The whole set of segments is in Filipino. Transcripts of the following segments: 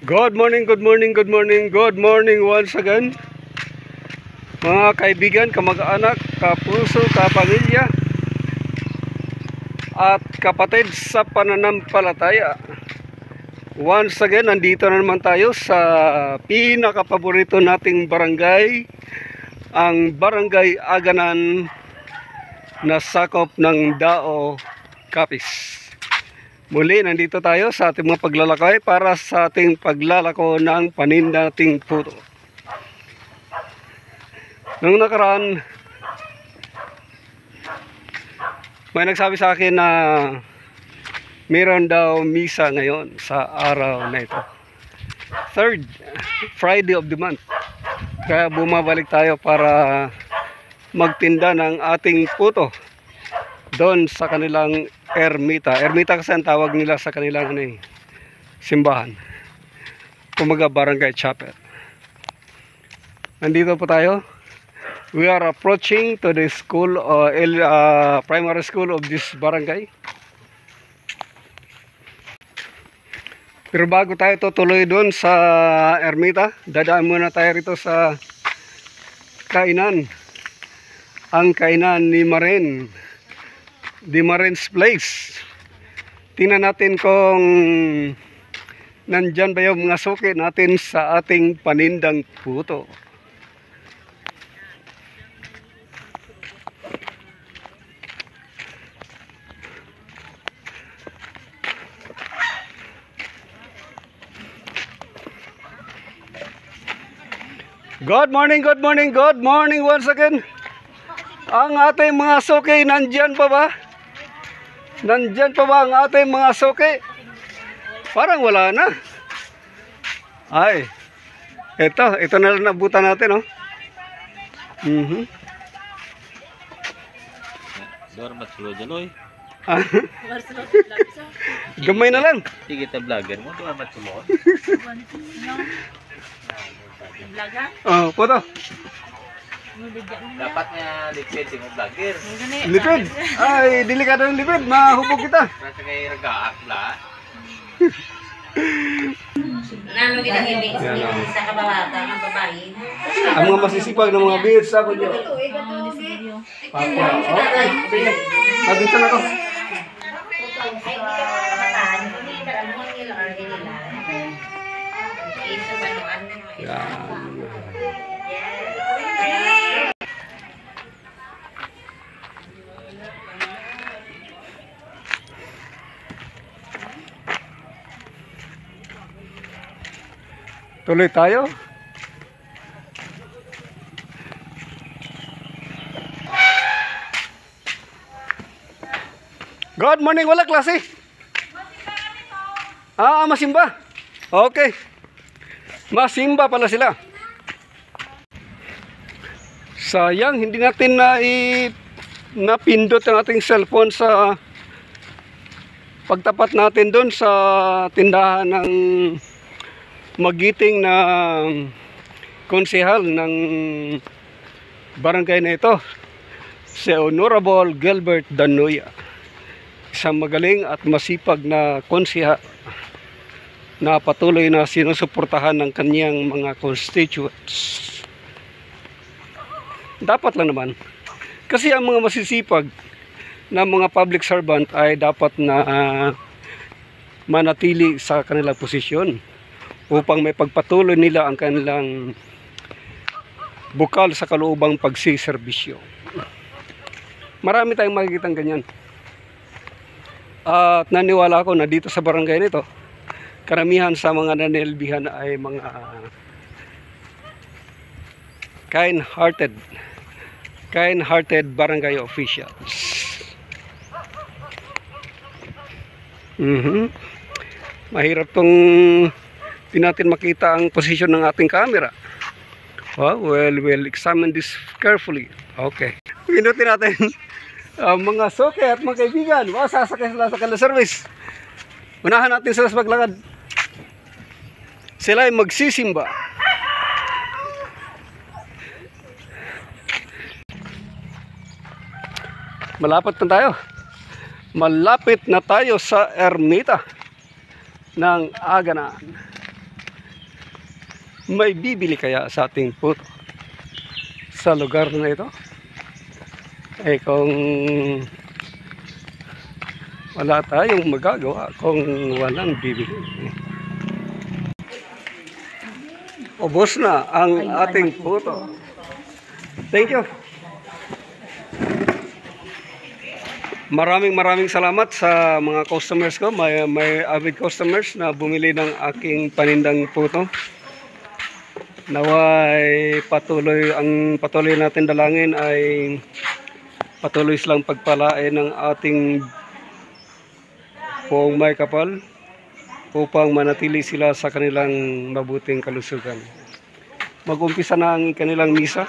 Good morning, good morning, good morning, good morning once again. Mga kaibigan, kamag-anak, kapuso, kapamilya, at kapatid sa pananampalataya. Once again, nandito na naman tayo sa pinakapaborito nating barangay, ang Barangay Aganan na sakop ng Dao, Capiz. Muli, nandito tayo sa ating mga paglalakay para sa ating paglalako ng panindating puto. Nung nakaraan, may nagsabi sa akin na mayroon daw misa ngayon sa araw na ito. Third Friday of the month. Kaya bumabalik tayo para magtinda ng ating puto doon sa kanilang ermita. Ermita kasi ang tawag nila sa kanilang simbahan. Kumaga barangay chapel. Nandito po tayo. We are approaching to the school, primary school of this barangay. Pero bago tayo tutuloy doon sa ermita, dadaan muna tayo rito sa kainan. Ang kainan ni Maren. The Maren's Place. Tingnan natin kung nandyan ba yung mga suki natin sa ating panindang puto. Good morning, good morning, good morning once again. Ang ating mga suki, nandyan pa ba? Nandyan pa ba ang ating mga suki? Parang wala na. Ay, ito na lang nabutan natin, oh. Gamay na lang. Sige, ta vlogger mo, doon matulog. Oh, puto. Dapat nga lipid si mo vlogger. Lipid. Ay, delikado yung lipid. Mahubog kita. Kasi kay ragaak la. Nano ginagibig sa kababata ng babae. Ang mga masisipag ng mga beads, sabi nyo. Papa. Okay, sige. Mabinsan ako. Yan. Tuloy tayo. Good morning, wala klase. Masimba. Okay. Masimba pala sila. Sayang, hindi natin napindot ang ating cellphone sa pagtapat natin doon sa tindahan ng magiting na konsehal ng barangay na ito, si Honorable Gilbert Danoya. Isang magaling at masipag na konsehal na patuloy na sinusuportahan ng kanyang mga constituents. Dapat lang naman. Kasi ang mga masisipag na mga public servant ay dapat na manatili sa kanilang posisyon upang may pagpatuloy nila ang kanilang bukal sa kaloobang pagsiservisyo. Marami tayong makikitang ganyan. At naniwala ako na dito sa barangay nito, karamihan sa mga nanilbihan ay mga kind-hearted barangay officials. Mahirap tong di natin makita ang posisyon ng ating camera. We'll examine this carefully. Okay. Pinutin natin mga suki at mga kaibigan. Sasakay sila sa kanilang service. Unahan natin sila sa paglakad. Sila ay magsisimba. Malapit na tayo. Malapit na tayo sa ermita ng Aganan. May bibili kaya sa ating puto sa lugar na ito? Eh kung wala tayong magagawa kung walang bibili. Ubos na ang ating puto. Thank you. Maraming salamat sa mga customers ko. May avid customers na bumili ng aking panindang puto. Naway patuloy natin dalangin ay patuloy silang pagpalain ng ating poong may kapal upang manatili sila sa kanilang mabuting kalusugan. Mag-umpisa na ang kanilang misa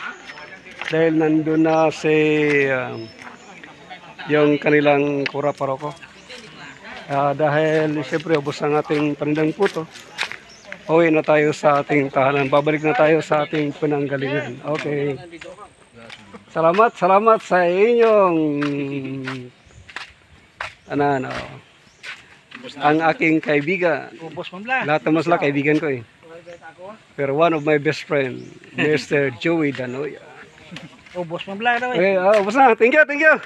dahil nandun na si yung kanilang kura paroko. Dahil siyempre ubos ang ating panindang puto, uwi na tayo sa ating tahanan. Babalik na tayo sa ating pinanggalingan. Okay. Salamat sa inyong ano. Ang aking kaibigan. Lahat naman sila kaibigan ko eh. Pero one of my best friend, Mr. Joey Danoya. Ubos mo bla daw. Okay, ubos na. Thank you.